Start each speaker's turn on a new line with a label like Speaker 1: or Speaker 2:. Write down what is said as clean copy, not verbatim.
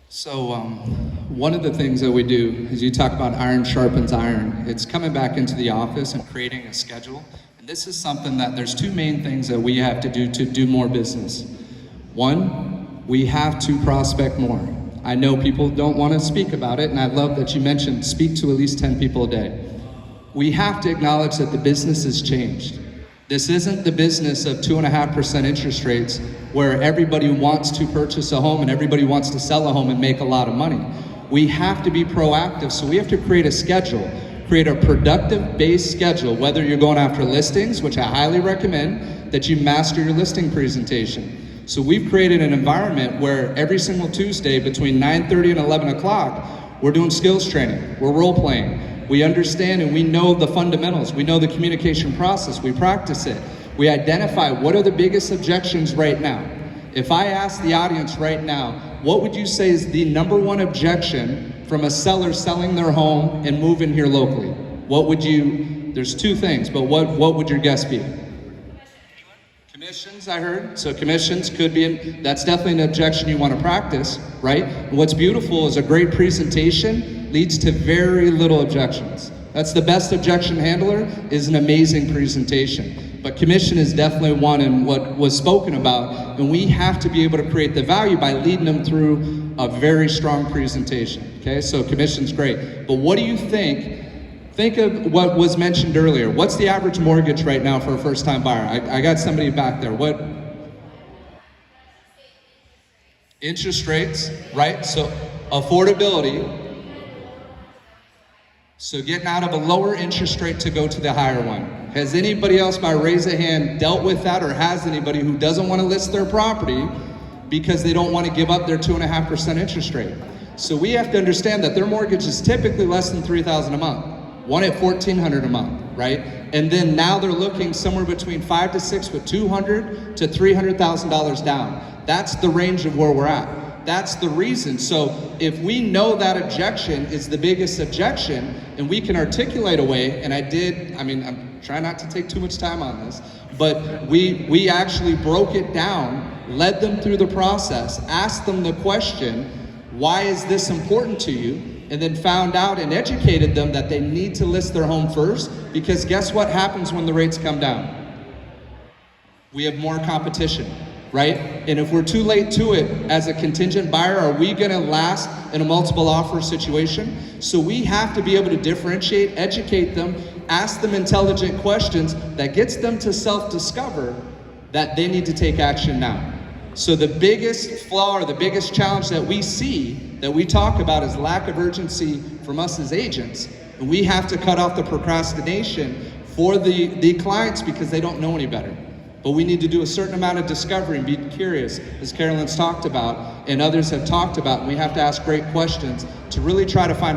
Speaker 1: One of the things that we do is you talk about iron sharpens iron. It's coming back into the office and creating a schedule. And this is something that there's two main things that we have to do more business. One, we have to prospect more. I know people don't want to speak about it, and I love that you mentioned speak to at least 10 people a day. We have to acknowledge that the business has changed. This isn't the business of 2.5% interest rates where everybody wants to purchase a home and everybody wants to sell a home and make a lot of money. We have to be proactive, so we have to create a schedule, create a productive-based schedule, whether you're going after listings, which I highly recommend that you master your listing presentation. So we've created an environment where every single Tuesday between 9:30 and 11 o'clock, we're doing skills training, we're role-playing. We understand and we know the fundamentals. We know the communication process. We practice it. We identify what are the biggest objections right now. If I ask the audience right now, what would you say is the number one objection from a seller selling their home and moving here locally? There's two things, but what would your guess be? Commissions, I heard. So commissions could be, that's definitely an objection you want to practice, right? And what's beautiful is a great presentation leads to very little objections. That's the best objection handler, is an amazing presentation. But commission is definitely one in what was spoken about, and we have to be able to create the value by leading them through a very strong presentation, okay? So commission's great. But what do you think? Think of what was mentioned earlier. What's the average mortgage right now for a first-time buyer? I got somebody back there. What? Interest rates, right? So affordability. So getting out of a lower interest rate to go to the higher one. Has anybody else, by raise of hand, dealt with that, or has anybody who doesn't want to list their property because they don't want to give up their 2.5% interest rate? So we have to understand that their mortgage is typically less than $3,000 a month. One at $1,400 a month, right? And then now they're looking somewhere between 5 to 6 with $200,000 to $300,000 down. That's the range of where we're at. That's the reason. So if we know that objection is the biggest objection and we can articulate a way, and I'm trying not to take too much time on this, but we actually broke it down, led them through the process, asked them the question, why is this important to you? And then found out and educated them that they need to list their home first, because guess what happens when the rates come down? We have more competition, right? And if we're too late to it as a contingent buyer, are we gonna last in a multiple offer situation? So we have to be able to differentiate, educate them, ask them intelligent questions that gets them to self-discover that they need to take action now. So the biggest flaw or the biggest challenge that we see, that we talk about, is lack of urgency from us as agents. And we have to cut off the procrastination for the clients because they don't know any better. But we need to do a certain amount of discovery and be curious, as Carolyn's talked about and others have talked about. And we have to ask great questions to really try to find